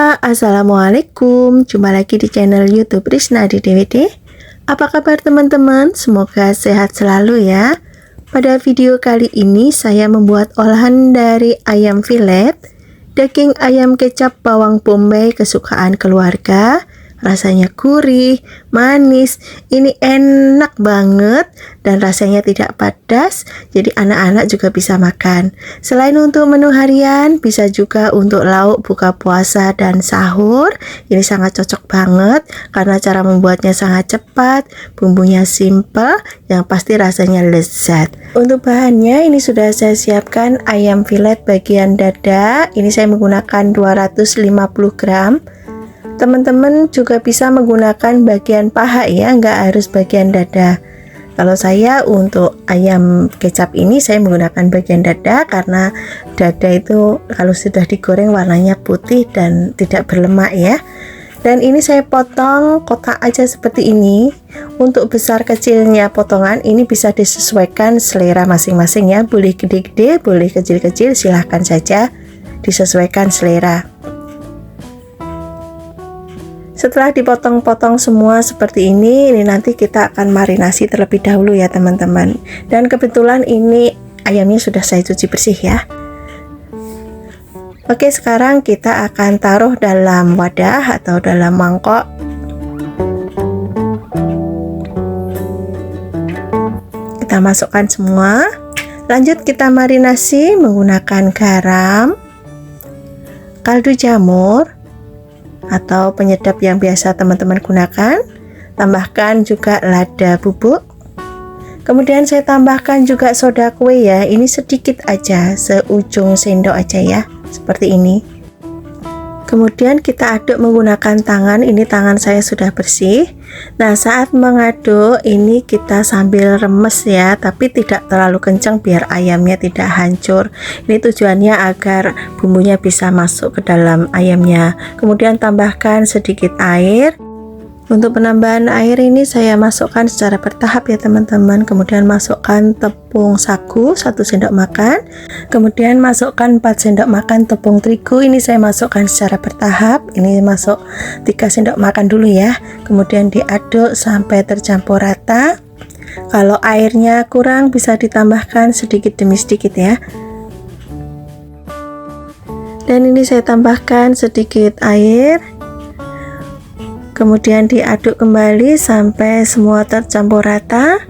Assalamualaikum. Jumpa lagi di channel YouTube Risnadi DWD. Apa kabar teman-teman? Semoga sehat selalu ya. Pada video kali ini saya membuat olahan dari ayam filet, daging ayam kecap bawang bombay kesukaan keluarga. Rasanya gurih, manis, ini enak banget dan rasanya tidak pedas, jadi anak-anak juga bisa makan. Selain untuk menu harian, bisa juga untuk lauk buka puasa dan sahur. Ini sangat cocok banget karena cara membuatnya sangat cepat, bumbunya simple, yang pasti rasanya lezat. Untuk bahannya ini sudah saya siapkan ayam filet bagian dada. Ini saya menggunakan 250 gram. Teman-teman juga bisa menggunakan bagian paha ya, nggak harus bagian dada. Kalau saya untuk ayam kecap ini saya menggunakan bagian dada karena dada itu kalau sudah digoreng warnanya putih dan tidak berlemak ya. Dan ini saya potong kotak aja seperti ini. Untuk besar kecilnya potongan ini bisa disesuaikan selera masing-masing ya. Boleh gede-gede, boleh kecil-kecil, silahkan saja disesuaikan selera. Setelah dipotong-potong semua seperti ini nanti kita akan marinasi terlebih dahulu ya teman-teman. Dan kebetulan ini ayamnya sudah saya cuci bersih ya. Oke, sekarang kita akan taruh dalam wadah atau dalam mangkok. Kita masukkan semua. Lanjut kita marinasi menggunakan garam, kaldu jamur, atau penyedap yang biasa teman-teman gunakan. Tambahkan juga lada bubuk. Kemudian saya tambahkan juga soda kue ya. Ini sedikit aja, seujung sendok aja ya, seperti ini. Kemudian kita aduk menggunakan tangan. Ini tangan saya sudah bersih. Nah, saat mengaduk ini kita sambil remes ya, tapi tidak terlalu kencang biar ayamnya tidak hancur. Ini tujuannya agar bumbunya bisa masuk ke dalam ayamnya. Kemudian tambahkan sedikit air. Untuk penambahan air ini saya masukkan secara bertahap ya teman-teman. Kemudian masukkan tepung sagu 1 sendok makan. Kemudian masukkan 4 sendok makan tepung terigu. Ini saya masukkan secara bertahap. Ini masuk 3 sendok makan dulu ya. Kemudian diaduk sampai tercampur rata. Kalau airnya kurang bisa ditambahkan sedikit demi sedikit ya. Dan ini saya tambahkan sedikit air. Kemudian diaduk kembali sampai semua tercampur rata.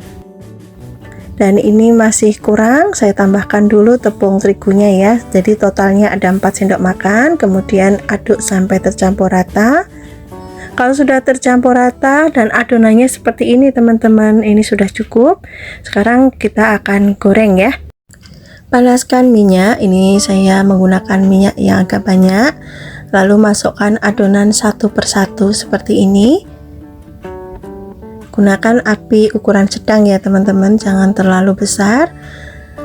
Dan ini masih kurang, saya tambahkan dulu tepung terigunya ya. Jadi totalnya ada 4 sendok makan. Kemudian aduk sampai tercampur rata. Kalau sudah tercampur rata dan adonannya seperti ini teman-teman, ini sudah cukup. Sekarang kita akan goreng ya. Panaskan minyak. Ini saya menggunakan minyak yang agak banyak. Lalu masukkan adonan satu persatu seperti ini. Gunakan api ukuran sedang ya teman-teman, jangan terlalu besar.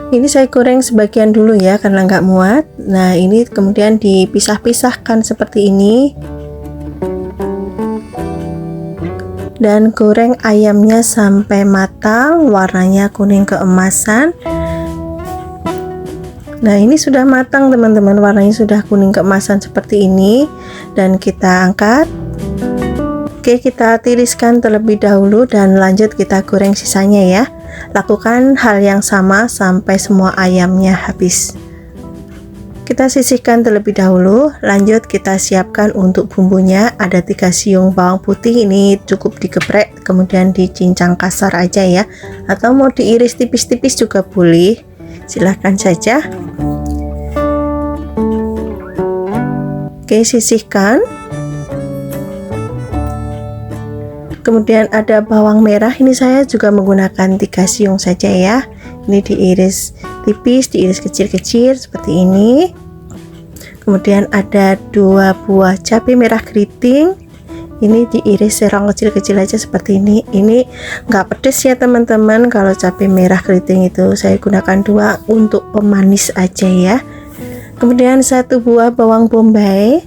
Ini saya goreng sebagian dulu ya karena nggak muat. Nah, ini kemudian dipisah-pisahkan seperti ini. Dan goreng ayamnya sampai matang, warnanya kuning keemasan. Nah, ini sudah matang teman-teman, warnanya sudah kuning keemasan seperti ini. Dan kita angkat. Oke, kita tiriskan terlebih dahulu dan lanjut kita goreng sisanya ya. Lakukan hal yang sama sampai semua ayamnya habis. Kita sisihkan terlebih dahulu. Lanjut kita siapkan untuk bumbunya. Ada 3 siung bawang putih, ini cukup digeprek kemudian dicincang kasar aja ya. Atau mau diiris tipis-tipis juga boleh, silahkan saja. Oke, sisihkan. Kemudian ada bawang merah, ini saya juga menggunakan 3 siung saja ya. Ini diiris tipis, diiris kecil-kecil seperti ini. Kemudian ada 2 buah cabai merah keriting. Ini diiris serong kecil-kecil aja seperti ini. Ini nggak pedes ya teman-teman. Kalau cabai merah keriting itu saya gunakan 2 untuk pemanis aja ya. Kemudian 1 buah bawang bombay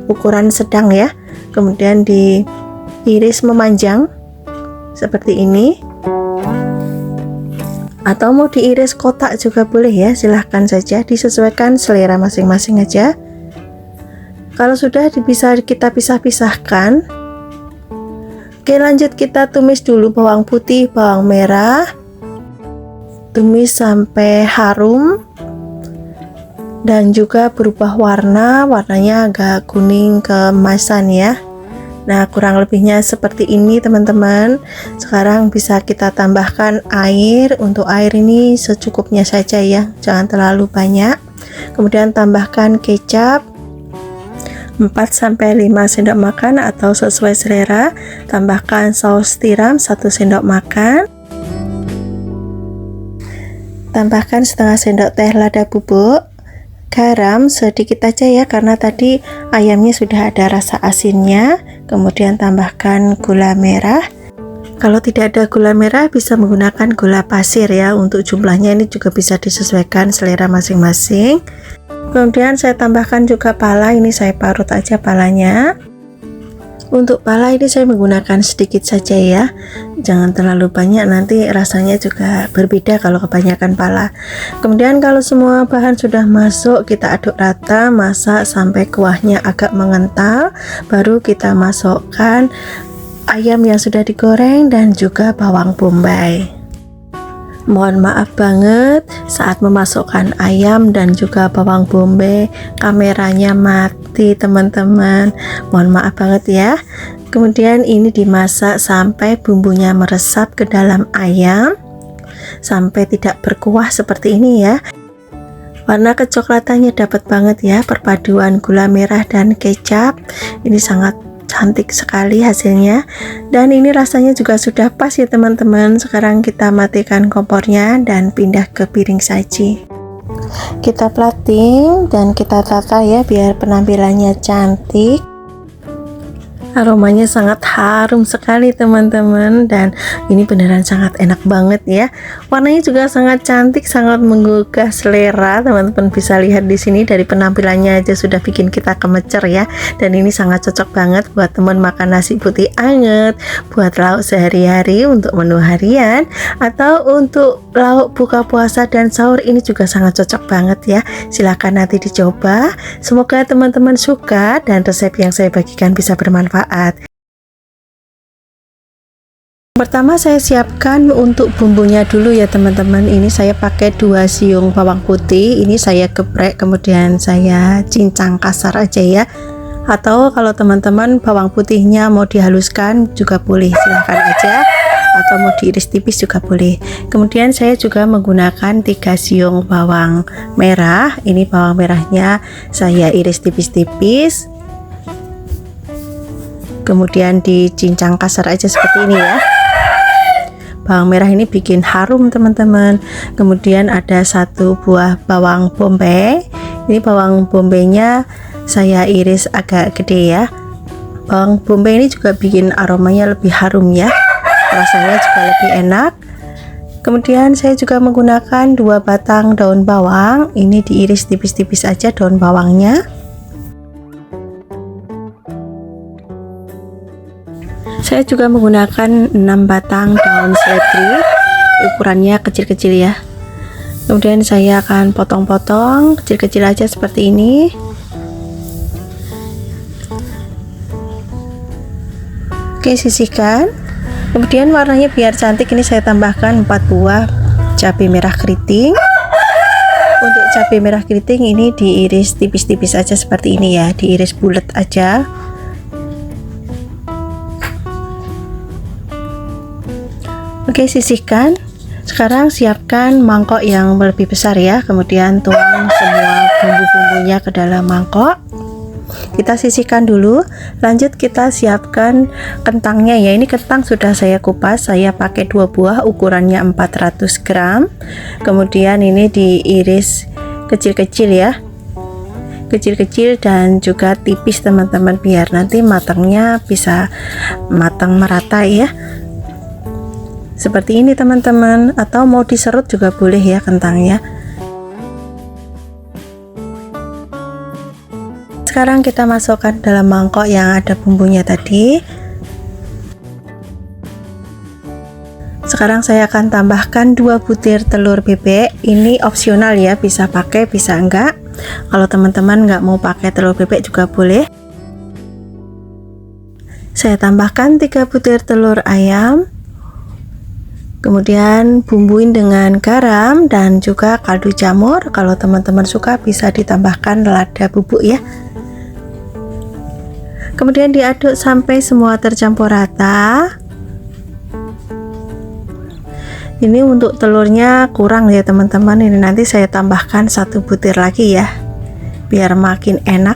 ukuran sedang ya. Kemudian diiris memanjang seperti ini. Atau mau diiris kotak juga boleh ya, silahkan saja, disesuaikan selera masing-masing aja. Kalau sudah bisa kita pisah-pisahkan. Oke, lanjut kita tumis dulu bawang putih, bawang merah. Tumis sampai harum dan juga berubah warnanya agak kuning keemasan ya. Nah, kurang lebihnya seperti ini teman-teman. Sekarang bisa kita tambahkan air. Untuk air ini secukupnya saja ya, jangan terlalu banyak. Kemudian tambahkan kecap 4-5 sendok makan atau sesuai selera. Tambahkan saus tiram 1 sendok makan. Tambahkan setengah sendok teh lada bubuk. Garam sedikit aja ya, karena tadi ayamnya sudah ada rasa asinnya. Kemudian tambahkan gula merah. Kalau tidak ada gula merah bisa menggunakan gula pasir ya. Untuk jumlahnya ini juga bisa disesuaikan selera masing-masing. Kemudian saya tambahkan juga pala, ini saya parut aja palanya. Untuk pala ini saya menggunakan sedikit saja ya, jangan terlalu banyak, nanti rasanya juga berbeda kalau kebanyakan pala. Kemudian kalau semua bahan sudah masuk, kita aduk rata, masak sampai kuahnya agak mengental, baru kita masukkan ayam yang sudah digoreng dan juga bawang bombay. Mohon maaf banget, saat memasukkan ayam dan juga bawang bombay kameranya mati teman-teman, mohon maaf banget ya. Kemudian ini dimasak sampai bumbunya meresap ke dalam ayam sampai tidak berkuah seperti ini ya. Warna kecoklatannya dapat banget ya, perpaduan gula merah dan kecap ini sangat cantik sekali hasilnya. Dan ini rasanya juga sudah pas ya teman-teman. Sekarang kita matikan kompornya dan pindah ke piring saji. Kita plating dan kita tata ya biar penampilannya cantik. Aromanya sangat harum sekali teman-teman, dan ini beneran sangat enak banget ya. Warnanya juga sangat cantik, sangat menggugah selera. Teman-teman bisa lihat di sini dari penampilannya aja sudah bikin kita kemecer ya. Dan ini sangat cocok banget buat teman makan nasi putih anget, buat lauk sehari-hari untuk menu harian, atau untuk lauk buka puasa dan sahur. Ini juga sangat cocok banget ya. Silahkan nanti dicoba. Semoga teman-teman suka dan resep yang saya bagikan bisa bermanfaat. Pertama saya siapkan untuk bumbunya dulu ya teman-teman. Ini saya pakai 2 siung bawang putih, ini saya geprek kemudian saya cincang kasar aja ya. Atau kalau teman-teman bawang putihnya mau dihaluskan juga boleh, silahkan aja, atau mau diiris tipis juga boleh. Kemudian saya juga menggunakan 3 siung bawang merah. Ini bawang merahnya saya iris tipis-tipis, kemudian dicincang kasar aja seperti ini ya. Bawang merah ini bikin harum teman-teman. Kemudian ada 1 buah bawang bombay. Ini bawang bombaynya saya iris agak gede ya. Bawang bombay ini juga bikin aromanya lebih harum ya, rasanya juga lebih enak. Kemudian saya juga menggunakan 2 batang daun bawang. Ini diiris tipis-tipis aja daun bawangnya. Saya juga menggunakan 6 batang daun seledri, ukurannya kecil-kecil ya. Kemudian saya akan potong-potong kecil-kecil aja seperti ini. Oke, sisihkan. Kemudian warnanya biar cantik, ini saya tambahkan 4 buah cabai merah keriting. Untuk cabai merah keriting ini diiris tipis-tipis aja seperti ini ya, diiris bulat aja. Oke, sisihkan. Sekarang siapkan mangkok yang lebih besar ya. Kemudian tuang semua bumbu-bumbunya ke dalam mangkok. Kita sisihkan dulu. Lanjut kita siapkan kentangnya ya. Ini kentang sudah saya kupas. Saya pakai 2 buah, ukurannya 400 gram. Kemudian ini diiris kecil-kecil ya. Kecil-kecil dan juga tipis teman-teman, biar nanti matangnya bisa matang merata ya. Seperti ini teman-teman, atau mau diserut juga boleh ya kentangnya. Sekarang kita masukkan dalam mangkok yang ada bumbunya tadi. Sekarang saya akan tambahkan 2 butir telur bebek. Ini opsional ya, bisa pakai bisa enggak. Kalau teman-teman nggak mau pakai telur bebek juga boleh. Saya tambahkan 3 butir telur ayam, kemudian bumbuin dengan garam dan juga kaldu jamur. Kalau teman-teman suka bisa ditambahkan lada bubuk ya. Kemudian diaduk sampai semua tercampur rata. Ini untuk telurnya kurang ya teman-teman, ini nanti saya tambahkan 1 butir lagi ya biar makin enak.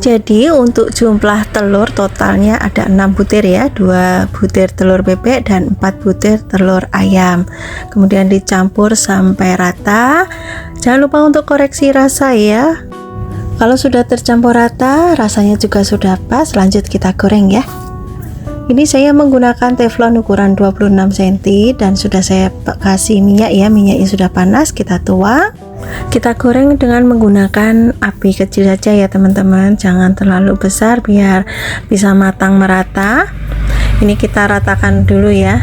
Jadi untuk jumlah telur totalnya ada 6 butir ya, 2 butir telur bebek dan 4 butir telur ayam. Kemudian dicampur sampai rata. Jangan lupa untuk koreksi rasa ya. Kalau sudah tercampur rata, rasanya juga sudah pas, lanjut kita goreng ya. Ini saya menggunakan teflon ukuran 26 cm dan sudah saya kasih minyak ya, minyaknya sudah panas, kita tuang. Kita goreng dengan menggunakan api kecil saja ya teman-teman, jangan terlalu besar biar bisa matang merata. Ini kita ratakan dulu ya.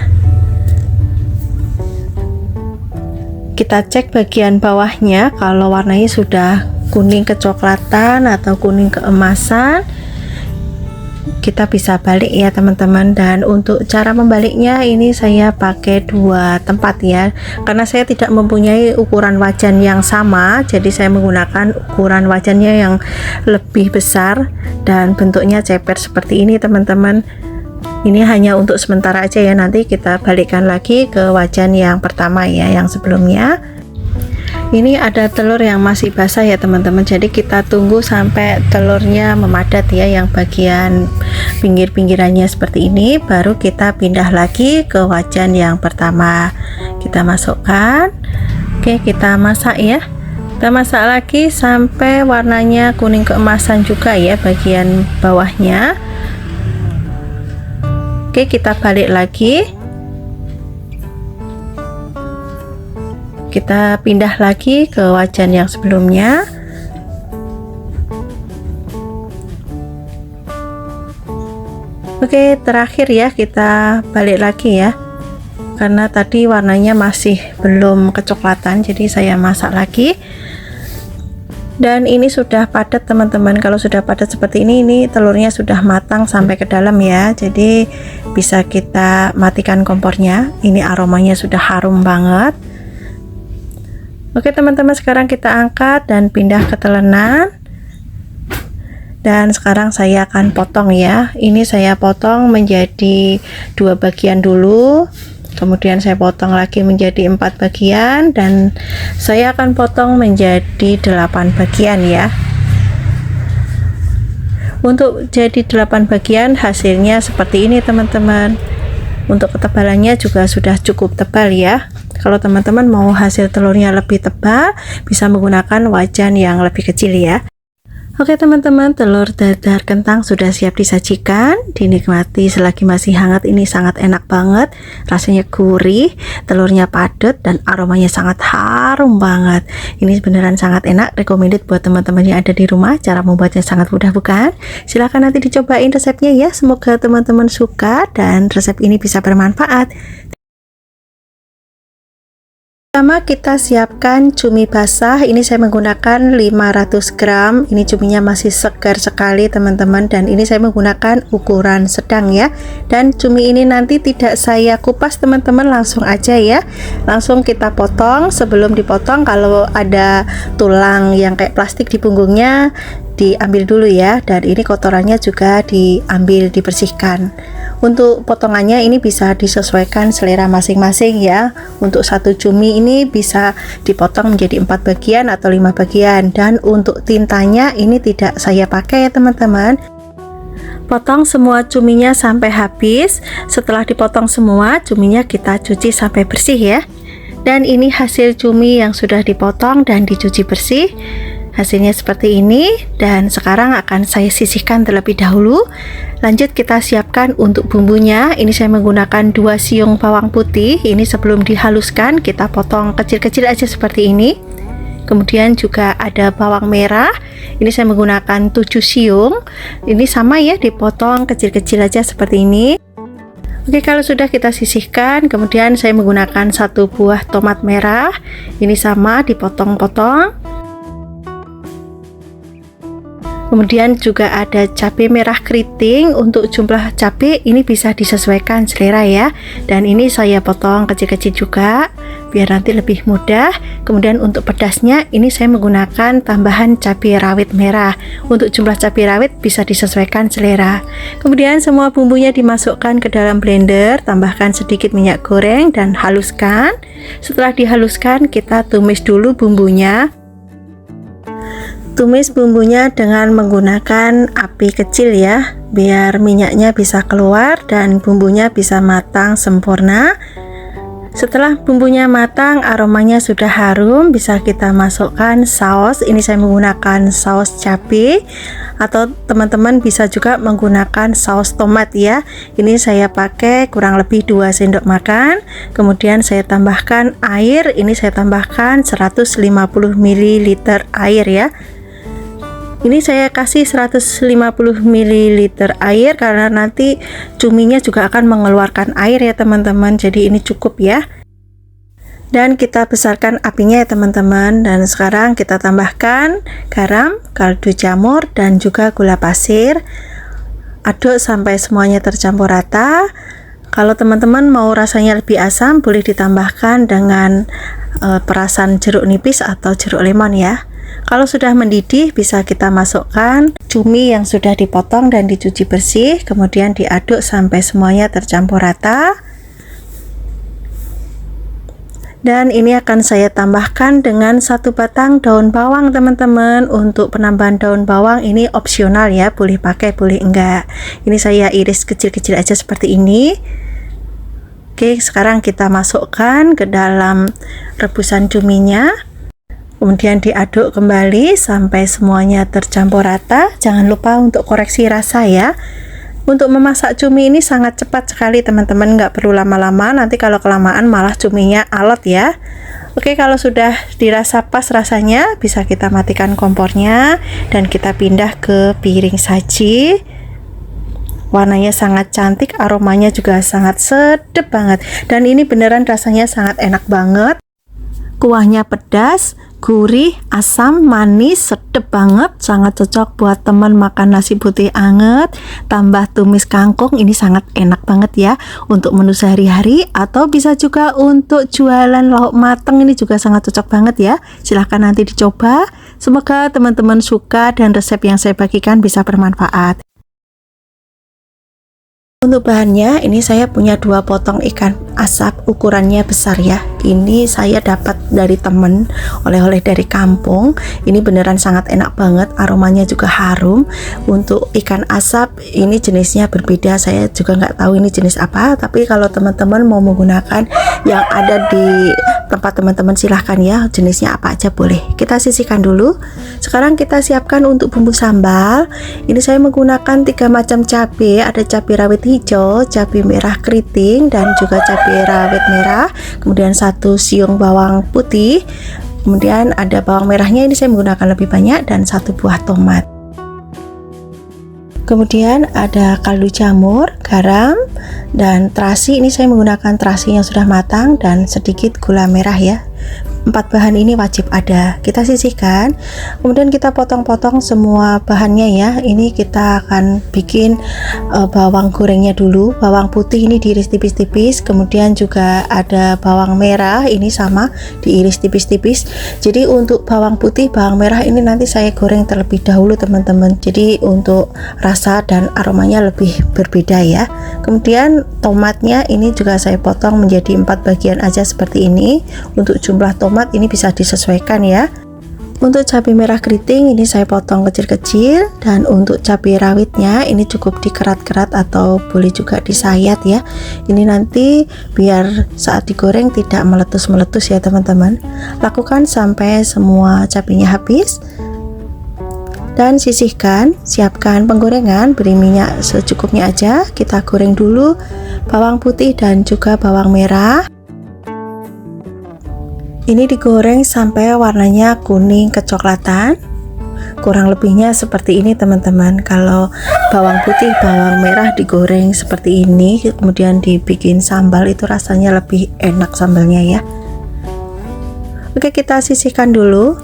Kita cek bagian bawahnya, kalau warnanya sudah kuning kecoklatan atau kuning keemasan, kita bisa balik ya teman-teman. Dan untuk cara membaliknya ini saya pakai 2 tempat ya, karena saya tidak mempunyai ukuran wajan yang sama, jadi saya menggunakan ukuran wajannya yang lebih besar dan bentuknya ceper seperti ini teman-teman. Ini hanya untuk sementara aja ya, nanti kita balikkan lagi ke wajan yang pertama ya, yang sebelumnya. Ini ada telur yang masih basah ya teman-teman, jadi kita tunggu sampai telurnya memadat ya, yang bagian pinggir-pinggirannya seperti ini, baru kita pindah lagi ke wajan yang pertama. Kita masukkan. Oke, kita masak ya. Kita masak lagi sampai warnanya kuning keemasan juga ya bagian bawahnya. Oke, kita balik lagi. Kita pindah lagi ke wajan yang sebelumnya. Oke, terakhir ya kita balik lagi ya, karena tadi warnanya masih belum kecoklatan, jadi saya masak lagi. Dan ini sudah padat teman-teman. Kalau sudah padat seperti ini telurnya sudah matang sampai ke dalam ya, jadi bisa kita matikan kompornya. Ini aromanya sudah harum banget. Oke teman-teman, sekarang kita angkat dan pindah ke telenan. Dan sekarang saya akan potong ya. Ini saya potong menjadi 2 bagian dulu, kemudian saya potong lagi menjadi 4 bagian, dan saya akan potong menjadi 8 bagian ya. Untuk jadi 8 bagian hasilnya seperti ini teman-teman. Untuk ketebalannya juga sudah cukup tebal ya. Kalau teman-teman mau hasil telurnya lebih tebal, bisa menggunakan wajan yang lebih kecil ya. Oke teman-teman, telur dadar kentang sudah siap disajikan. Dinikmati selagi masih hangat, ini sangat enak banget. Rasanya gurih, telurnya padat, dan aromanya sangat harum banget. Ini beneran sangat enak, recommended buat teman-teman yang ada di rumah. Cara membuatnya sangat mudah bukan? Silahkan nanti dicobain resepnya ya. Semoga teman-teman suka dan resep ini bisa bermanfaat. Pertama kita siapkan cumi basah. Ini saya menggunakan 500 gram. Ini cuminya masih segar sekali teman-teman, dan ini saya menggunakan ukuran sedang ya. Dan cumi ini nanti tidak saya kupas teman-teman, langsung aja ya, langsung kita potong. Sebelum dipotong, kalau ada tulang yang kayak plastik di punggungnya diambil dulu ya, dan ini kotorannya juga diambil, dibersihkan. Untuk potongannya ini bisa disesuaikan selera masing-masing ya. Untuk satu cumi ini bisa dipotong menjadi 4 bagian atau 5 bagian. Dan untuk tintanya ini tidak saya pakai ya teman-teman. Potong semua cuminya sampai habis. Setelah dipotong semua, cuminya kita cuci sampai bersih ya. Dan ini hasil cumi yang sudah dipotong dan dicuci bersih. Hasilnya seperti ini, dan sekarang akan saya sisihkan terlebih dahulu. Lanjut kita siapkan untuk bumbunya. Ini saya menggunakan 2 siung bawang putih. Ini sebelum dihaluskan kita potong kecil-kecil aja seperti ini. Kemudian juga ada bawang merah. Ini saya menggunakan 7 siung. Ini sama ya, dipotong kecil-kecil aja seperti ini. Oke, kalau sudah kita sisihkan, kemudian saya menggunakan 1 buah tomat merah. Ini sama dipotong-potong. Kemudian juga ada cabai merah keriting. Untuk jumlah cabai ini bisa disesuaikan selera ya. Dan ini saya potong kecil-kecil juga biar nanti lebih mudah. Kemudian untuk pedasnya ini saya menggunakan tambahan cabai rawit merah. Untuk jumlah cabai rawit bisa disesuaikan selera. Kemudian semua bumbunya dimasukkan ke dalam blender, tambahkan sedikit minyak goreng dan haluskan. Setelah dihaluskan, kita tumis dulu bumbunya. Tumis bumbunya dengan menggunakan api kecil ya, biar minyaknya bisa keluar dan bumbunya bisa matang sempurna. Setelah bumbunya matang, aromanya sudah harum, bisa kita masukkan saus. Ini saya menggunakan saus cabai, atau teman-teman bisa juga menggunakan saus tomat ya. Ini saya pakai kurang lebih 2 sendok makan. Kemudian saya tambahkan air. Ini saya tambahkan 150 ml air ya. Ini saya kasih 150 ml air karena nanti cuminya juga akan mengeluarkan air ya teman-teman. Jadi ini cukup ya. Dan kita besarkan apinya ya teman-teman. Dan sekarang kita tambahkan garam, kaldu jamur dan juga gula pasir. Aduk sampai semuanya tercampur rata. Kalau teman-teman mau rasanya lebih asam, boleh ditambahkan dengan perasan jeruk nipis atau jeruk lemon ya. Kalau sudah mendidih, bisa kita masukkan cumi yang sudah dipotong dan dicuci bersih, kemudian diaduk sampai semuanya tercampur rata. Dan ini akan saya tambahkan dengan 1 batang daun bawang teman-teman. Untuk penambahan daun bawang ini opsional ya, boleh pakai boleh enggak. Ini saya iris kecil-kecil aja seperti ini. Oke, sekarang kita masukkan ke dalam rebusan cuminya. Kemudian diaduk kembali sampai semuanya tercampur rata. Jangan lupa untuk koreksi rasa ya. Untuk memasak cumi ini sangat cepat sekali teman-teman, nggak perlu lama-lama. Nanti kalau kelamaan malah cuminya alot ya. Oke, kalau sudah dirasa pas rasanya, bisa kita matikan kompornya dan kita pindah ke piring saji. Warnanya sangat cantik, aromanya juga sangat sedap banget. Dan ini beneran rasanya sangat enak banget. Kuahnya pedas, gurih, asam, manis, sedep banget. Sangat cocok buat teman makan nasi putih anget, tambah tumis kangkung. Ini sangat enak banget ya untuk menu sehari-hari, atau bisa juga untuk jualan lauk mateng. Ini juga sangat cocok banget ya. Silahkan nanti dicoba. Semoga teman-teman suka dan resep yang saya bagikan bisa bermanfaat. Untuk bahannya, ini saya punya 2 potong ikan asap, ukurannya besar ya. Ini saya dapat dari temen, oleh-oleh dari kampung. Ini beneran sangat enak banget, aromanya juga harum. Untuk ikan asap ini jenisnya berbeda, saya juga nggak tahu ini jenis apa. Tapi kalau teman-teman mau menggunakan yang ada di tempat teman-teman, silahkan ya, jenisnya apa aja boleh. Kita sisihkan dulu. Sekarang kita siapkan untuk bumbu sambal. Ini saya menggunakan 3 macam cabai. Ada cabai rawit hijau, cabai merah keriting, dan juga cabai rawit merah. Kemudian 1 siung bawang putih. Kemudian ada bawang merahnya, ini saya menggunakan lebih banyak, dan 1 buah tomat. Kemudian ada kaldu jamur, garam, dan terasi. Ini saya menggunakan terasi yang sudah matang dan sedikit gula merah ya. 4 bahan ini wajib ada. Kita sisihkan, kemudian kita potong-potong semua bahannya ya. Ini kita akan bikin bawang gorengnya dulu. Bawang putih ini diiris tipis-tipis, kemudian juga ada bawang merah, ini sama diiris tipis-tipis. Jadi untuk bawang putih, bawang merah ini nanti saya goreng terlebih dahulu teman-teman. Jadi untuk rasa dan aromanya lebih berbeda ya. Kemudian tomatnya ini juga saya potong menjadi 4 bagian aja seperti ini. Untuk jumlah tomat ini bisa disesuaikan ya. Untuk cabai merah keriting ini saya potong kecil-kecil, dan untuk cabai rawitnya ini cukup dikerat-kerat atau boleh juga disayat ya. Ini nanti biar saat digoreng tidak meletus-meletus ya teman-teman. Lakukan sampai semua cabainya habis. Dan sisihkan, siapkan penggorengan, beri minyak secukupnya aja. Kita goreng dulu bawang putih dan juga bawang merah. Ini digoreng sampai warnanya kuning kecoklatan. Kurang lebihnya seperti ini teman-teman. Kalau bawang putih, bawang merah digoreng seperti ini, kemudian dibikin sambal, itu rasanya lebih enak sambalnya ya. Oke, kita sisihkan dulu.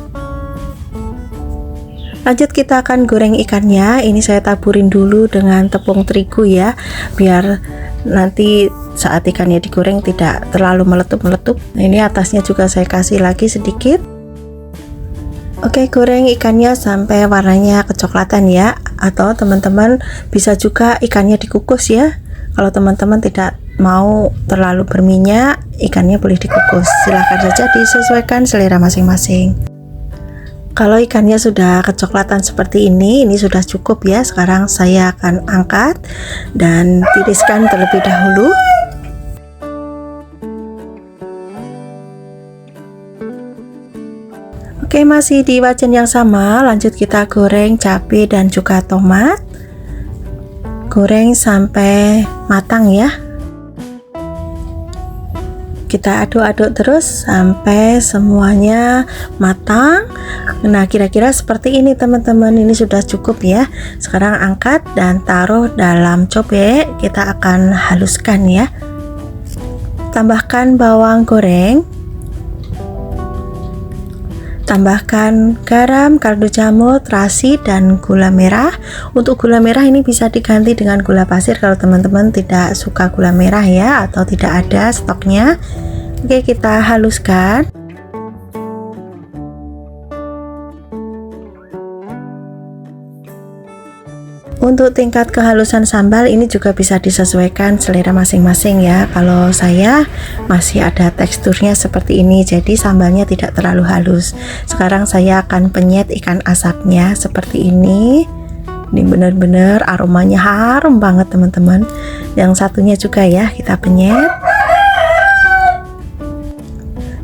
Lanjut kita akan goreng ikannya. Ini saya taburin dulu dengan tepung terigu ya, biar nanti saat ikannya digoreng tidak terlalu meletup-meletup. Nah, ini atasnya juga saya kasih lagi sedikit. Oke, goreng ikannya sampai warnanya kecoklatan ya, atau teman-teman bisa juga ikannya dikukus ya. Kalau teman-teman tidak mau terlalu berminyak, ikannya boleh dikukus. Silahkan saja, disesuaikan selera masing-masing. Kalau ikannya sudah kecoklatan seperti ini sudah cukup ya. Sekarang saya akan angkat dan tiriskan terlebih dahulu. Oke, masih di wajan yang sama, lanjut kita goreng cabai dan juga tomat. Goreng sampai matang ya. Kita aduk-aduk terus sampai semuanya matang. Nah, kira-kira seperti ini teman-teman. Ini sudah cukup ya. Sekarang angkat dan taruh dalam cobek. Kita akan haluskan ya. Tambahkan bawang goreng. Tambahkan garam, kaldu jamur, terasi, dan gula merah. Untuk gula merah ini bisa diganti dengan gula pasir kalau teman-teman tidak suka gula merah ya, atau tidak ada stoknya. Oke, kita haluskan. Untuk tingkat kehalusan sambal ini juga bisa disesuaikan selera masing-masing ya. Kalau saya masih ada teksturnya seperti ini, jadi sambalnya tidak terlalu halus. Sekarang saya akan penyet ikan asapnya seperti ini. Ini benar-benar aromanya harum banget teman-teman. Yang satunya juga ya, kita penyet.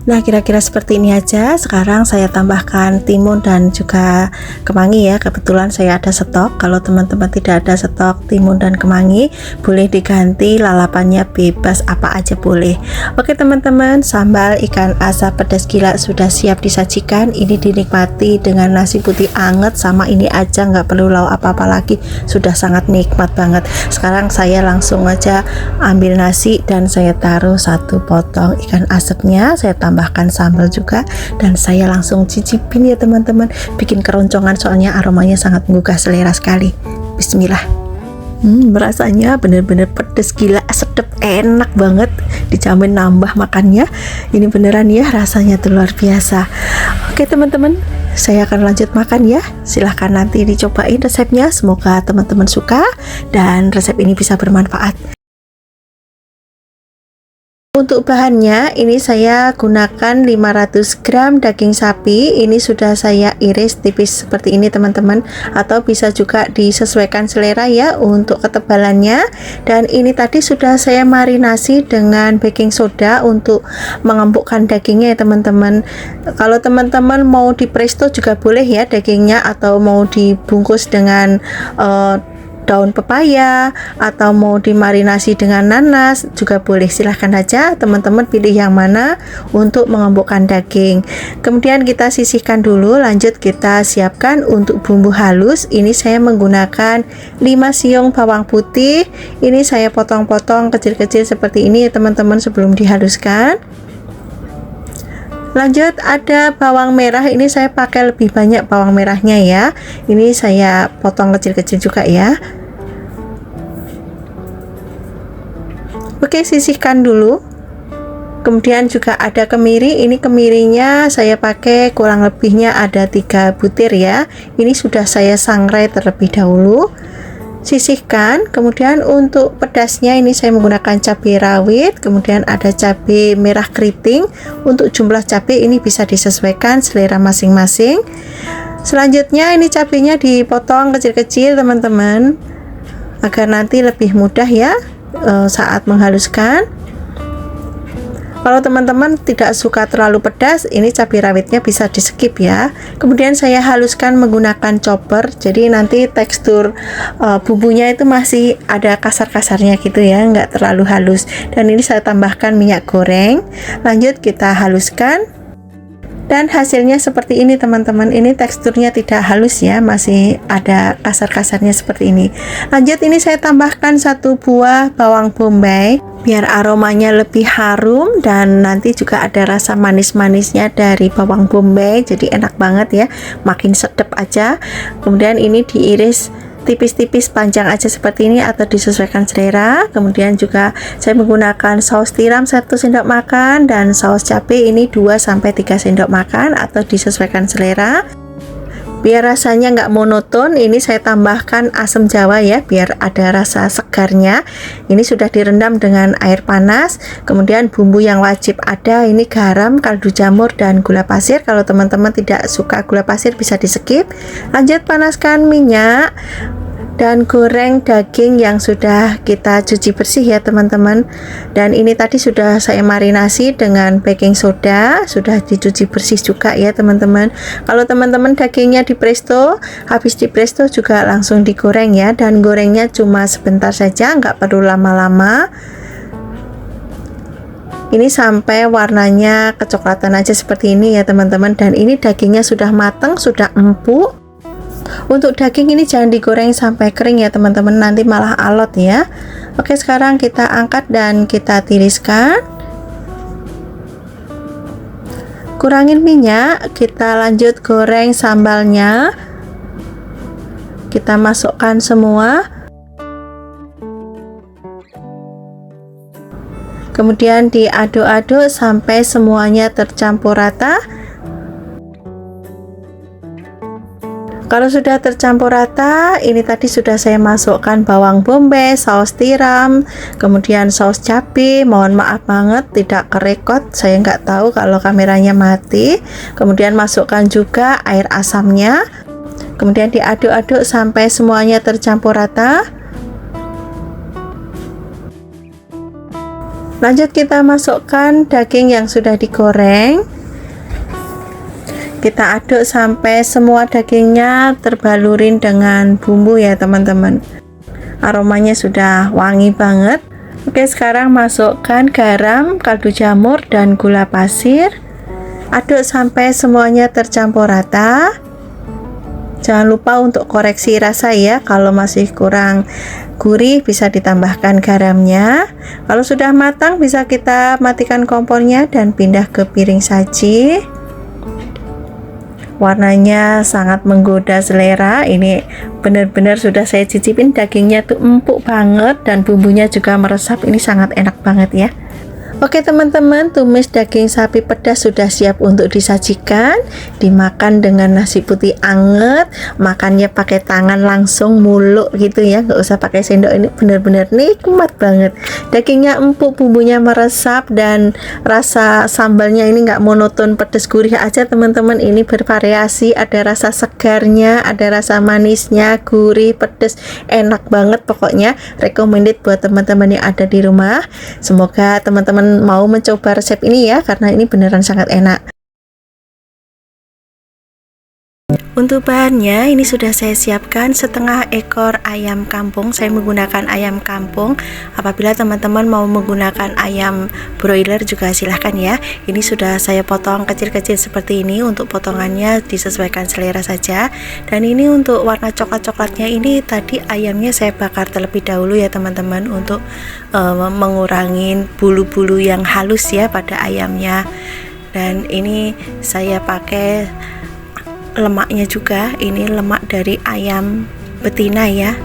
Nah, kira-kira seperti ini aja. Sekarang saya tambahkan timun dan juga kemangi ya. Kebetulan saya ada stok. Kalau teman-teman tidak ada stok timun dan kemangi, boleh diganti, lalapannya bebas apa aja boleh. Oke teman-teman, sambal ikan asap pedas gila sudah siap disajikan. Ini dinikmati dengan nasi putih anget, sama ini aja, nggak perlu lauk apa-apa lagi. Sudah sangat nikmat banget. Sekarang saya langsung aja ambil nasi dan saya taruh satu potong ikan asapnya. Saya tambahkan sambal juga dan saya langsung cicipin ya teman-teman. Bikin keroncongan soalnya aromanya sangat menggugah selera sekali. Bismillah. Rasanya bener-bener pedes gila, sedep, enak banget. Dijamin nambah makannya. Ini beneran ya, rasanya tuh luar biasa. Oke teman-teman, saya akan lanjut makan ya. Silahkan nanti dicobain resepnya. Semoga teman-teman suka dan resep ini bisa bermanfaat. Untuk bahannya ini saya gunakan 500 gram daging sapi. Ini sudah saya iris tipis seperti ini teman-teman, atau bisa juga disesuaikan selera ya untuk ketebalannya. Dan ini tadi sudah saya marinasi dengan baking soda untuk mengempukkan dagingnya ya teman-teman. Kalau teman-teman mau di presto juga boleh ya dagingnya, atau mau dibungkus dengan daun pepaya, atau mau dimarinasi dengan nanas juga boleh. Silahkan aja teman-teman pilih yang mana untuk mengembukkan daging. Kemudian kita sisihkan dulu. Lanjut kita siapkan untuk bumbu halus. Ini saya menggunakan 5 siung bawang putih. Ini saya potong-potong kecil-kecil seperti ini ya teman-teman sebelum dihaluskan. Lanjut ada bawang merah. Ini saya pakai lebih banyak bawang merahnya ya. Ini saya potong kecil-kecil juga ya. Oke, sisihkan dulu. Kemudian juga ada kemiri. Ini kemirinya saya pakai kurang lebihnya ada 3 butir ya. Ini sudah saya sangrai terlebih dahulu. Sisihkan. Kemudian untuk pedasnya ini saya menggunakan cabai rawit, kemudian ada cabai merah keriting. Untuk jumlah cabai ini bisa disesuaikan selera masing-masing. Selanjutnya ini cabainya dipotong kecil-kecil teman-teman, agar nanti lebih mudah ya saat menghaluskan. Kalau teman-teman tidak suka terlalu pedas, ini cabai rawitnya bisa di skip ya. Kemudian saya haluskan menggunakan chopper, jadi nanti tekstur bumbunya itu masih ada kasar-kasarnya gitu ya, nggak terlalu halus. Dan ini saya tambahkan minyak goreng. Lanjut kita haluskan. Dan hasilnya seperti ini teman-teman. Ini teksturnya tidak halus ya, masih ada kasar-kasarnya seperti ini. Lanjut ini saya tambahkan 1 buah bawang bombay. biar aromanya lebih harum, dan nanti juga ada rasa manis-manisnya dari bawang bombay, jadi enak banget ya, makin sedap aja. Kemudian ini diiris tipis-tipis panjang aja seperti ini atau disesuaikan selera. Kemudian juga saya menggunakan saus tiram 1 sendok makan dan saus cabai ini 2-3 sendok makan atau disesuaikan selera. Biar rasanya nggak monoton, ini saya tambahkan asam jawa ya, biar ada rasa segarnya. Ini sudah direndam dengan air panas. Kemudian bumbu yang wajib ada, ini garam, kaldu jamur, dan gula pasir. Kalau teman-teman tidak suka gula pasir bisa di skip. Lanjut panaskan minyak dan goreng daging yang sudah kita cuci bersih ya teman-teman. Dan ini tadi sudah saya marinasi dengan baking soda, sudah dicuci bersih juga ya teman-teman. Kalau teman-teman dagingnya di presto, habis di presto juga langsung digoreng ya, dan gorengnya cuma sebentar saja, nggak perlu lama-lama. Ini sampai warnanya kecoklatan aja seperti ini ya teman-teman. Dan ini dagingnya sudah matang, sudah empuk. Untuk daging ini jangan digoreng sampai kering ya teman-teman, nanti malah alot ya. Oke, sekarang kita angkat dan kita tiriskan. Kurangin minyak, kita lanjut goreng sambalnya. Kita masukkan semua. Kemudian diaduk-aduk sampai semuanya tercampur rata. Kalau sudah tercampur rata, ini tadi sudah saya masukkan bawang bombay, saus tiram, kemudian saus cabai. Mohon maaf banget tidak kerekod, saya nggak tahu kalau kameranya mati. Kemudian masukkan juga air asamnya. Kemudian diaduk-aduk sampai semuanya tercampur rata. Lanjut kita masukkan daging yang sudah digoreng. Kita aduk sampai semua dagingnya terbalurin dengan bumbu ya teman-teman. Aromanya sudah wangi banget. Oke, sekarang masukkan garam, kaldu jamur, dan gula pasir. Aduk sampai semuanya tercampur rata. Jangan lupa untuk koreksi rasa ya, kalau masih kurang gurih bisa ditambahkan garamnya. Kalau sudah matang bisa kita matikan kompornya dan pindah ke piring saji. Warnanya sangat menggoda selera. Ini benar-benar sudah saya cicipin, dagingnya tuh empuk banget dan bumbunya juga meresap. Ini sangat enak banget ya. Oke teman-teman, tumis daging sapi pedas sudah siap untuk disajikan. Dimakan dengan nasi putih anget, makannya pakai tangan langsung muluk gitu ya, nggak usah pakai sendok. Ini benar-benar nikmat banget. Dagingnya empuk, bumbunya meresap, dan rasa sambalnya ini nggak monoton pedas gurih aja teman-teman. Ini bervariasi, ada rasa segarnya, ada rasa manisnya, gurih, pedas, enak banget pokoknya. Recommended buat teman-teman yang ada di rumah. Semoga teman-teman mau mencoba resep ini ya, karena ini beneran sangat enak. Untuk bahannya ini sudah saya siapkan setengah ekor ayam kampung. Saya menggunakan ayam kampung. Apabila teman-teman mau menggunakan ayam broiler juga silahkan ya. Ini sudah saya potong kecil-kecil seperti ini. Untuk potongannya disesuaikan selera saja. Dan ini untuk warna coklat-coklatnya ini tadi ayamnya saya bakar terlebih dahulu ya teman-teman, untuk mengurangi bulu-bulu yang halus ya pada ayamnya. Dan ini saya pakai lemaknya juga, ini lemak dari ayam betina ya,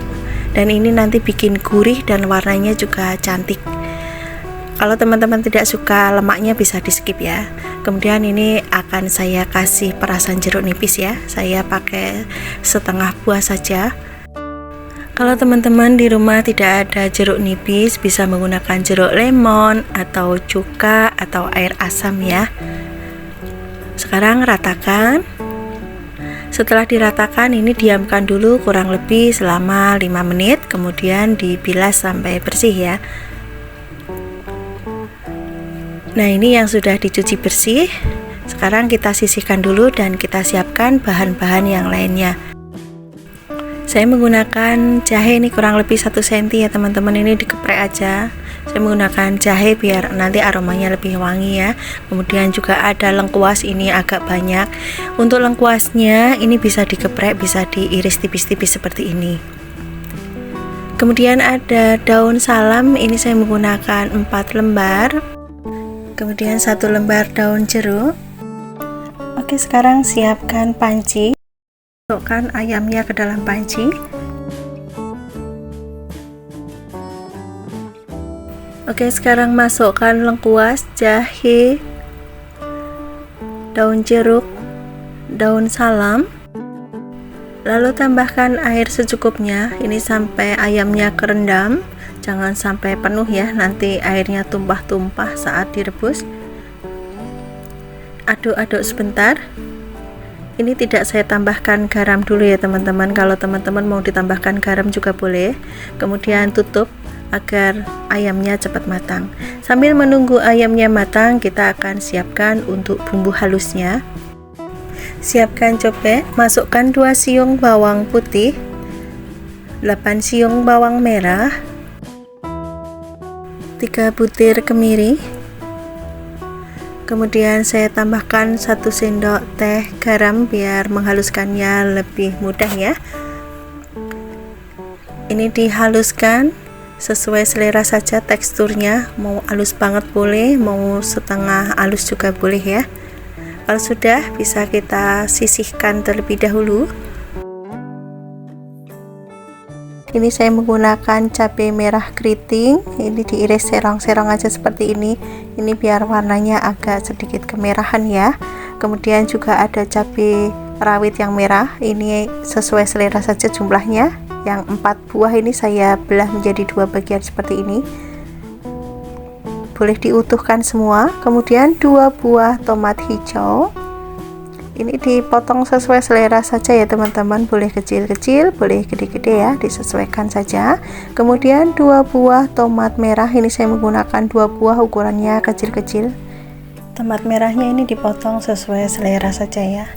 dan ini nanti bikin gurih dan warnanya juga cantik. Kalau teman-teman tidak suka lemaknya bisa di skip ya. Kemudian ini akan saya kasih perasan jeruk nipis ya, saya pakai setengah buah saja. Kalau teman-teman di rumah tidak ada jeruk nipis, bisa menggunakan jeruk lemon atau cuka atau air asam ya. Sekarang ratakan. Setelah diratakan, ini diamkan dulu kurang lebih selama 5 menit, kemudian dibilas sampai bersih ya. Nah, ini yang sudah dicuci bersih. Sekarang kita sisihkan dulu dan kita siapkan bahan-bahan yang lainnya. Saya menggunakan jahe ini kurang lebih 1 cm ya teman-teman, ini dikeprek aja. Saya menggunakan jahe biar nanti aromanya lebih wangi ya. Kemudian juga ada lengkuas, ini agak banyak. Untuk lengkuasnya ini bisa dikeprek, bisa diiris tipis-tipis seperti ini. Kemudian ada daun salam, ini saya menggunakan 4 lembar. Kemudian 1 lembar daun jeruk. Oke, sekarang siapkan panci. Masukkan ayamnya ke dalam panci. Oke, sekarang masukkan lengkuas, jahe, daun jeruk, daun salam. Lalu tambahkan air secukupnya, ini sampai ayamnya kerendam, jangan sampai penuh ya, nanti airnya tumpah-tumpah saat direbus. Aduk-aduk sebentar. Ini tidak saya tambahkan garam dulu ya teman-teman, kalau teman-teman mau ditambahkan garam juga boleh. Kemudian tutup agar ayamnya cepat matang. Sambil menunggu ayamnya matang, kita akan siapkan untuk bumbu halusnya. Siapkan cobek, masukkan 2 siung bawang putih, 8 siung bawang merah, 3 butir kemiri. Kemudian saya tambahkan 1 sendok teh garam biar menghaluskannya lebih mudah ya. Ini dihaluskan sesuai selera saja teksturnya, mau halus banget boleh, mau setengah halus juga boleh ya. Kalau sudah, bisa kita sisihkan terlebih dahulu. Ini saya menggunakan cabai merah keriting, ini diiris serong-serong aja seperti ini biar warnanya agak sedikit kemerahan ya. Kemudian juga ada cabai rawit yang merah, ini sesuai selera saja jumlahnya. Yang 4 buah ini saya belah menjadi 2 bagian seperti ini, boleh diutuhkan semua. Kemudian 2 buah tomat hijau, ini dipotong sesuai selera saja ya teman-teman, boleh kecil-kecil, boleh gede-gede ya, disesuaikan saja. Kemudian 2 buah tomat merah, ini saya menggunakan 2 buah, ukurannya kecil-kecil. Tomat merahnya ini dipotong sesuai selera saja ya.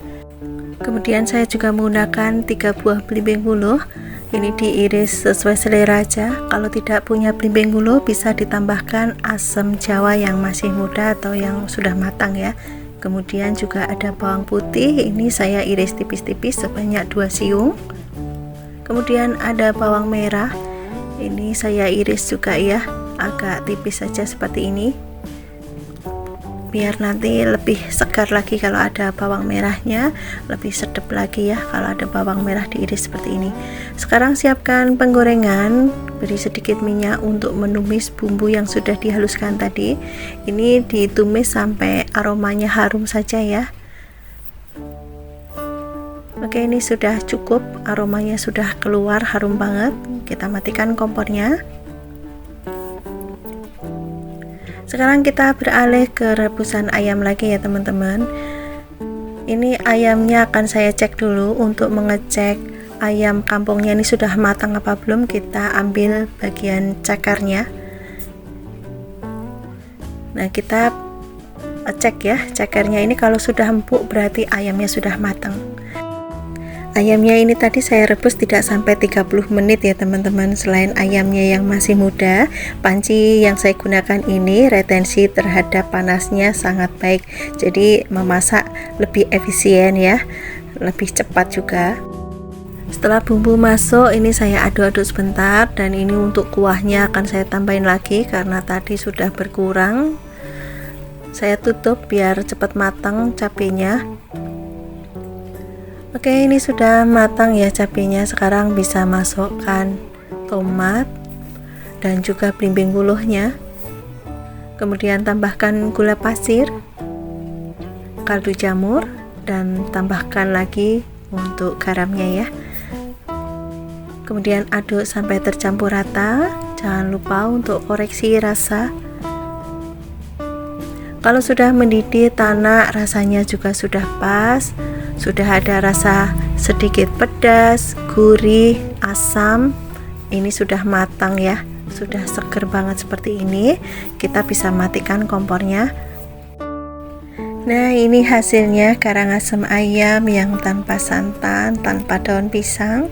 Kemudian saya juga menggunakan 3 buah belimbing uluh, ini diiris sesuai selera aja. Kalau tidak punya belimbing uluh, bisa ditambahkan asam jawa yang masih muda atau yang sudah matang ya. Kemudian juga ada bawang putih, ini saya iris tipis-tipis sebanyak 2 siung. Kemudian ada bawang merah, ini saya iris juga ya, agak tipis saja seperti ini, biar nanti lebih segar lagi. Kalau ada bawang merahnya lebih sedap lagi ya kalau ada bawang merah diiris seperti ini. Sekarang siapkan penggorengan, beri sedikit minyak untuk menumis bumbu yang sudah dihaluskan tadi. Ini ditumis sampai aromanya harum saja ya. Oke, ini sudah cukup, aromanya sudah keluar harum banget. Kita matikan kompornya. Sekarang kita beralih ke rebusan ayam lagi ya teman-teman. Ini ayamnya akan saya cek dulu untuk mengecek ayam kampungnya ini sudah matang apa belum. Kita ambil bagian cakarnya. Nah, kita cek ya, cakarnya ini kalau sudah empuk berarti ayamnya sudah matang. Ayamnya ini tadi saya rebus tidak sampai 30 menit ya teman-teman. Selain ayamnya yang masih muda, panci yang saya gunakan ini retensi terhadap panasnya sangat baik, jadi memasak lebih efisien ya, lebih cepat juga. Setelah bumbu masuk, ini saya aduk-aduk sebentar, dan ini untuk kuahnya akan saya tambahin lagi karena tadi sudah berkurang. Saya tutup biar cepat matang cabenya. Oke, ini sudah matang ya cabenya. Sekarang bisa masukkan tomat dan juga belimbing uluhnya. Kemudian tambahkan gula pasir, kaldu jamur, dan tambahkan lagi untuk garamnya ya. Kemudian aduk sampai tercampur rata. Jangan lupa untuk koreksi rasa. Kalau sudah mendidih, tanak rasanya juga sudah pas. Sudah ada rasa sedikit pedas, gurih, asam. Ini sudah matang ya, sudah seger banget seperti ini. Kita bisa matikan kompornya. Nah, ini hasilnya karangasem ayam yang tanpa santan, tanpa daun pisang.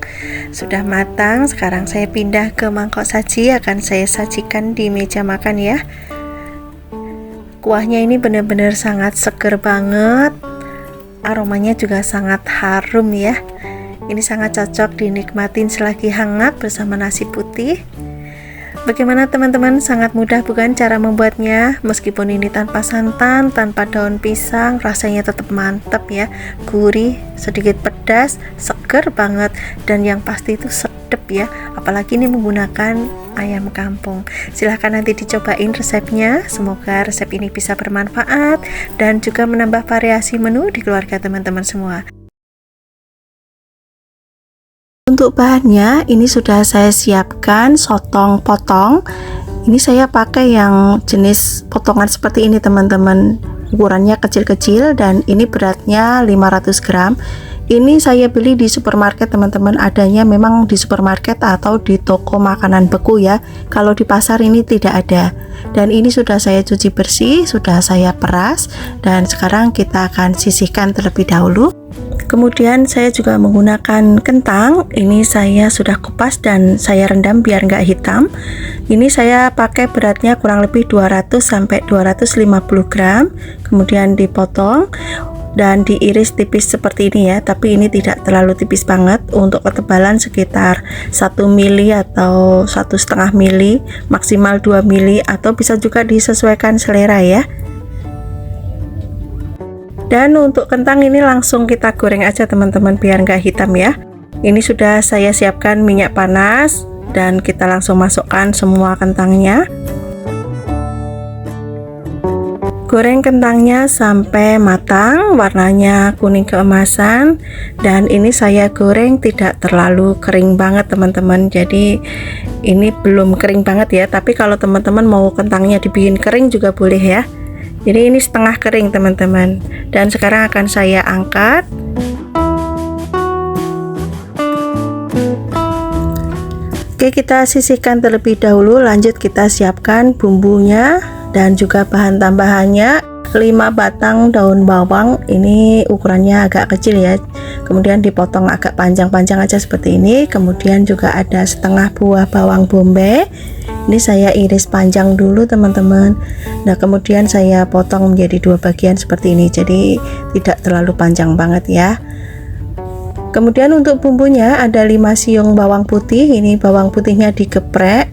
Sudah matang. Sekarang saya pindah ke mangkok saji, akan saya sajikan di meja makan ya. Kuahnya ini benar-benar sangat seger banget. Aromanya juga sangat harum ya. Ini sangat cocok dinikmatin selagi hangat bersama nasi putih. Bagaimana teman-teman, sangat mudah bukan cara membuatnya? Meskipun ini tanpa santan, tanpa daun pisang, rasanya tetap mantap ya, gurih, sedikit pedas, seger banget, dan yang pasti itu sedap ya, apalagi ini menggunakan ayam kampung. Silahkan nanti dicobain resepnya, semoga resep ini bisa bermanfaat dan juga menambah variasi menu di keluarga teman-teman semua. Untuk bahannya ini sudah saya siapkan sotong potong. Ini saya pakai yang jenis potongan seperti ini teman-teman, ukurannya kecil-kecil dan ini beratnya 500 gram. Ini saya beli di supermarket teman-teman, adanya memang di supermarket atau di toko makanan beku ya, kalau di pasar ini tidak ada. Dan ini sudah saya cuci bersih, sudah saya peras, dan sekarang kita akan sisihkan terlebih dahulu. Kemudian saya juga menggunakan kentang, ini saya sudah kupas dan saya rendam biar nggak hitam. Ini saya pakai beratnya kurang lebih 200 sampai 250 gram, kemudian dipotong dan diiris tipis seperti ini ya, tapi ini tidak terlalu tipis banget. Untuk ketebalan sekitar 1 mili atau 1,5 mili, maksimal 2 mili, atau bisa juga disesuaikan selera ya. Dan untuk kentang ini langsung kita goreng aja teman-teman biar nggak hitam ya. Ini sudah saya siapkan minyak panas dan kita langsung masukkan semua kentangnya. Goreng kentangnya sampai matang, warnanya kuning keemasan, dan ini saya goreng tidak terlalu kering banget teman-teman, jadi ini belum kering banget ya, tapi kalau teman-teman mau kentangnya dibikin kering juga boleh ya. Jadi ini setengah kering teman-teman, dan sekarang akan saya angkat. Oke, kita sisihkan terlebih dahulu, lanjut kita siapkan bumbunya dan juga bahan tambahannya. 5 batang daun bawang, ini ukurannya agak kecil ya, kemudian dipotong agak panjang-panjang aja seperti ini. Kemudian juga ada setengah buah bawang bombay, ini saya iris panjang dulu teman-teman. Nah kemudian saya potong menjadi 2 bagian seperti ini, jadi tidak terlalu panjang banget ya. Kemudian untuk bumbunya ada 5 siung bawang putih, ini bawang putihnya digeprek,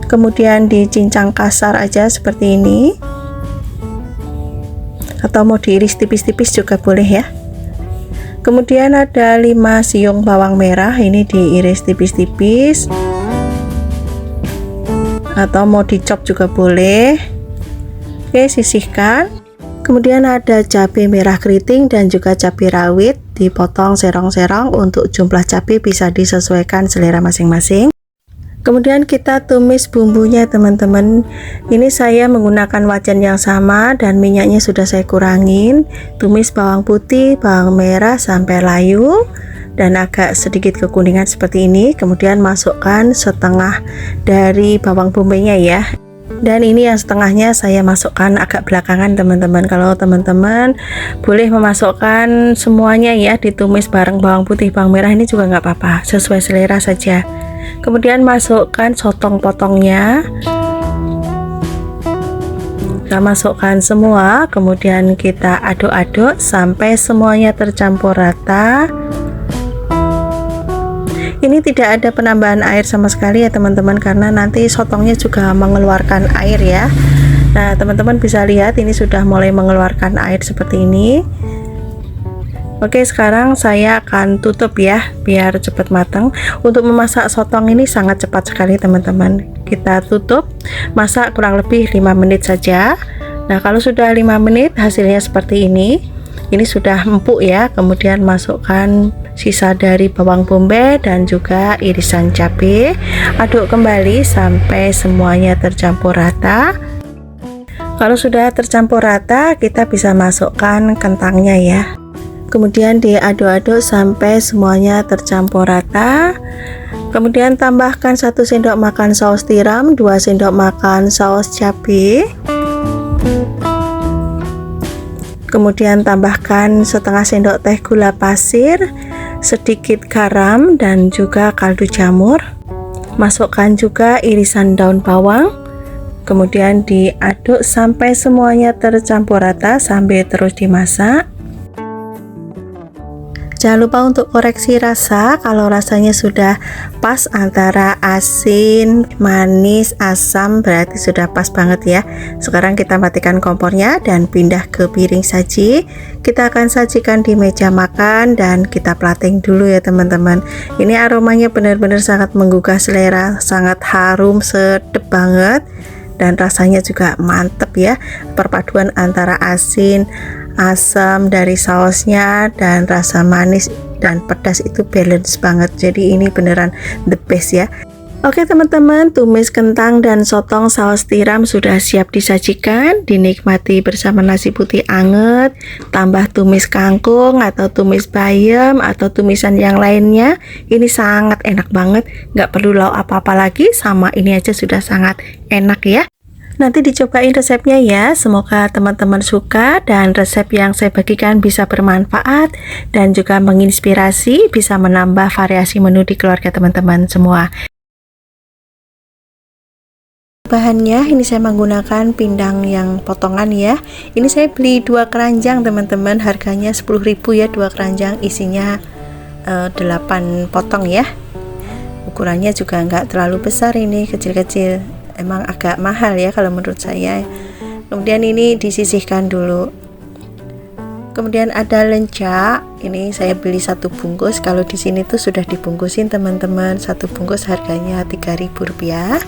kemudian dicincang kasar aja seperti ini, atau mau diiris tipis-tipis juga boleh ya. Kemudian ada 5 siung bawang merah, ini diiris tipis-tipis atau mau dicop juga boleh. Oke, sisihkan. Kemudian ada cabai merah keriting dan juga cabai rawit, dipotong serong-serong. Untuk jumlah cabai bisa disesuaikan selera masing-masing. Kemudian kita tumis bumbunya teman-teman. Ini saya menggunakan wajan yang sama dan minyaknya sudah saya kurangin. Tumis bawang putih, bawang merah sampai layu dan agak sedikit kekuningan seperti ini. Kemudian masukkan setengah dari bawang bombaynya ya. Dan ini yang setengahnya saya masukkan agak belakangan teman-teman. Kalau teman-teman boleh memasukkan semuanya ya, ditumis bareng bawang putih, bawang merah, ini juga nggak apa-apa, sesuai selera saja. Kemudian masukkan sotong potongnya, kita masukkan semua, kemudian kita aduk-aduk sampai semuanya tercampur rata. Ini tidak ada penambahan air sama sekali ya teman-teman, karena nanti sotongnya juga mengeluarkan air ya. Nah teman-teman bisa lihat ini sudah mulai mengeluarkan air seperti ini. Oke, sekarang saya akan tutup ya biar cepat matang. Untuk memasak sotong ini sangat cepat sekali teman-teman. Kita tutup, masak kurang lebih 5 menit saja. Nah kalau sudah 5 menit hasilnya seperti ini. Ini sudah empuk ya. Kemudian masukkan sisa dari bawang bombay dan juga irisan cabai. Aduk kembali sampai semuanya tercampur rata. Kalau sudah tercampur rata, kita bisa masukkan kentangnya ya. Kemudian diaduk-aduk sampai semuanya tercampur rata. Kemudian tambahkan 1 sendok makan saus tiram, 2 sendok makan saus cabai. Kemudian tambahkan setengah sendok teh gula pasir, sedikit garam dan juga kaldu jamur. Masukkan juga irisan daun bawang. Kemudian diaduk sampai semuanya tercampur rata sambil terus dimasak. Jangan lupa untuk koreksi rasa. Kalau rasanya sudah pas antara asin, manis, asam, berarti sudah pas banget ya. Sekarang kita matikan kompornya dan pindah ke piring saji. Kita akan sajikan di meja makan dan kita plating dulu ya teman-teman. Ini aromanya benar-benar sangat menggugah selera, sangat harum, sedap banget. Dan rasanya juga mantep ya, perpaduan antara asin, asam dari sausnya dan rasa manis dan pedas itu balance banget. Jadi ini beneran the best ya. Oke teman-teman, tumis kentang dan sotong saus tiram sudah siap disajikan, dinikmati bersama nasi putih anget, tambah tumis kangkung atau tumis bayam atau tumisan yang lainnya. Ini sangat enak banget, nggak perlu lauk apa-apa lagi, sama ini aja sudah sangat enak ya. Nanti dicobain resepnya ya, semoga teman-teman suka dan resep yang saya bagikan bisa bermanfaat dan juga menginspirasi, bisa menambah variasi menu di keluarga teman-teman semua. Bahannya ini saya menggunakan pindang yang potongan ya. Ini saya beli 2 keranjang teman-teman, harganya 10.000 ya, 2 keranjang isinya 8 potong ya. Ukurannya juga enggak terlalu besar, ini kecil-kecil. Emang agak mahal ya kalau menurut saya. Kemudian ini disisihkan dulu. Kemudian ada lenca, ini saya beli 1 bungkus. Kalau di sini tuh sudah dibungkusin teman-teman, 1 bungkus harganya Rp3.000.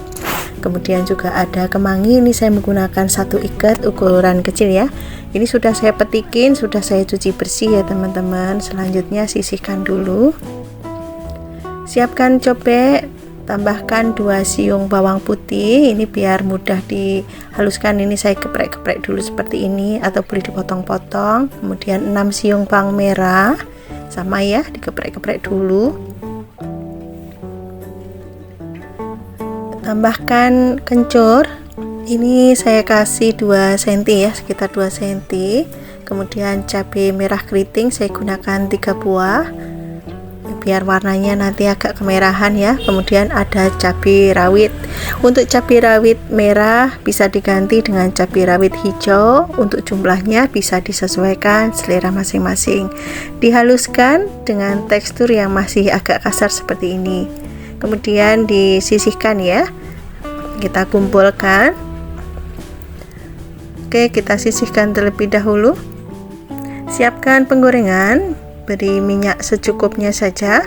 Kemudian juga ada kemangi, ini saya menggunakan 1 ikat ukuran kecil ya. Ini sudah saya petikin, sudah saya cuci bersih ya teman-teman. Selanjutnya sisihkan dulu. Siapkan cobek, tambahkan 2 siung bawang putih, ini biar mudah dihaluskan. Ini saya geprek-geprek dulu seperti ini atau boleh dipotong-potong. Kemudian 6 siung bawang merah, sama ya, digeprek-geprek dulu. Tambahkan kencur, ini saya kasih 2 cm ya, sekitar 2 cm. Kemudian cabai merah keriting saya gunakan 3 buah biar warnanya nanti agak kemerahan ya. Kemudian ada cabai rawit, untuk cabai rawit merah bisa diganti dengan cabai rawit hijau, untuk jumlahnya bisa disesuaikan selera masing-masing. Dihaluskan dengan tekstur yang masih agak kasar seperti ini. Kemudian disisihkan ya, kita kumpulkan. Oke, kita sisihkan terlebih dahulu. Siapkan penggorengan, beri minyak secukupnya saja.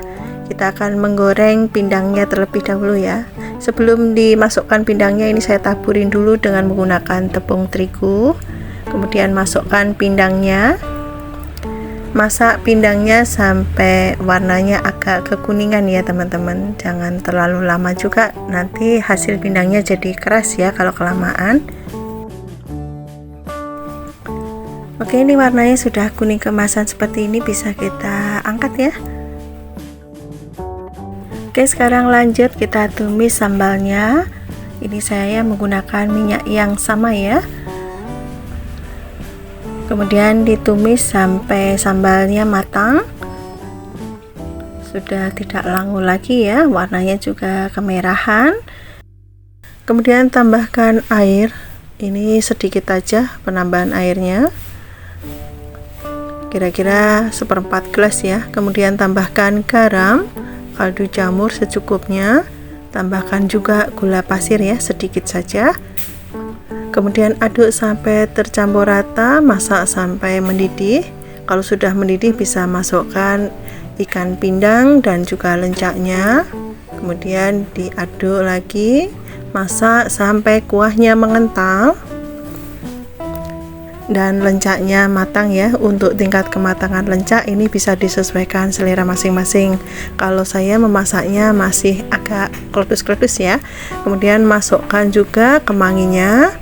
Kita akan menggoreng pindangnya terlebih dahulu ya. Sebelum dimasukkan pindangnya, ini saya taburin dulu dengan menggunakan tepung terigu. Kemudian masukkan pindangnya. Masak pindangnya sampai warnanya agak kekuningan ya teman-teman, jangan terlalu lama juga, nanti hasil pindangnya jadi keras ya kalau kelamaan. Oke, ini warnanya sudah kuning kemasan seperti ini, bisa kita angkat ya. Oke, sekarang lanjut kita tumis sambalnya. Ini saya menggunakan minyak yang sama ya. Kemudian ditumis sampai sambalnya matang, sudah tidak langu lagi ya, warnanya juga kemerahan. Kemudian tambahkan air, ini sedikit aja penambahan airnya, kira-kira 1/4 gelas ya. Kemudian tambahkan garam, kaldu jamur secukupnya, tambahkan juga gula pasir ya, sedikit saja. Kemudian aduk sampai tercampur rata, masak sampai mendidih. Kalau sudah mendidih bisa masukkan ikan pindang dan juga lencaknya. Kemudian diaduk lagi, masak sampai kuahnya mengental dan lencaknya matang ya. Untuk tingkat kematangan lencak ini bisa disesuaikan selera masing-masing. Kalau saya memasaknya masih agak kletus-kletus ya. Kemudian masukkan juga kemanginya.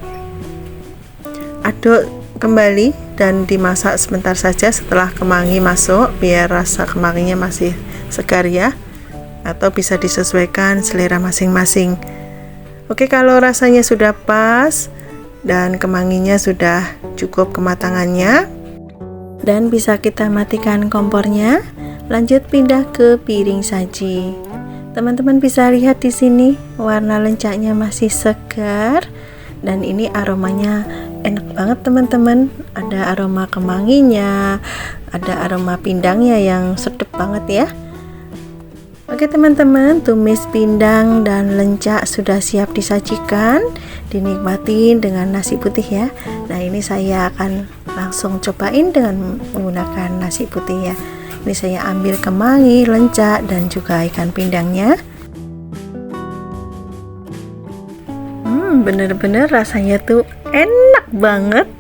Aduk kembali dan dimasak sebentar saja setelah kemangi masuk, biar rasa kemanginya masih segar ya, atau bisa disesuaikan selera masing-masing. Oke, kalau rasanya sudah pas dan kemanginya sudah cukup kematangannya dan bisa kita matikan kompornya, lanjut pindah ke piring saji. Teman-teman bisa lihat di sini warna lencaknya masih segar dan ini aromanya enak banget teman-teman, ada aroma kemanginya, ada aroma pindangnya yang sedap banget ya. Oke teman-teman, tumis pindang dan lenca sudah siap disajikan, dinikmatin dengan nasi putih ya. Nah ini saya akan langsung cobain dengan menggunakan nasi putih ya. Ini saya ambil kemangi, lenca dan juga ikan pindangnya. Bener-bener rasanya tuh enak banget,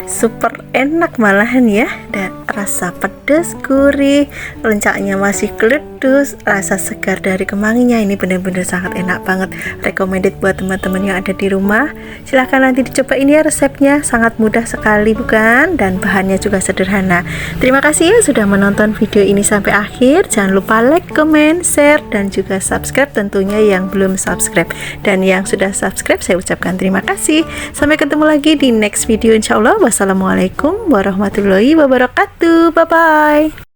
super enak malahan ya. Dan rasa pedas, gurih, lencaknya masih keledus, rasa segar dari kemanginya, ini bener-bener sangat enak banget. Recommended buat teman-teman yang ada di rumah. Silahkan nanti dicobain ya resepnya, sangat mudah sekali bukan? Dan bahannya juga sederhana. Terima kasih ya sudah menonton video ini sampai akhir. Jangan lupa like, comment, share, dan juga subscribe tentunya yang belum subscribe. Dan yang sudah subscribe saya ucapkan terima kasih. Sampai ketemu lagi di next video insya Allah. Wassalamualaikum warahmatullahi wabarakatuh. Bye bye.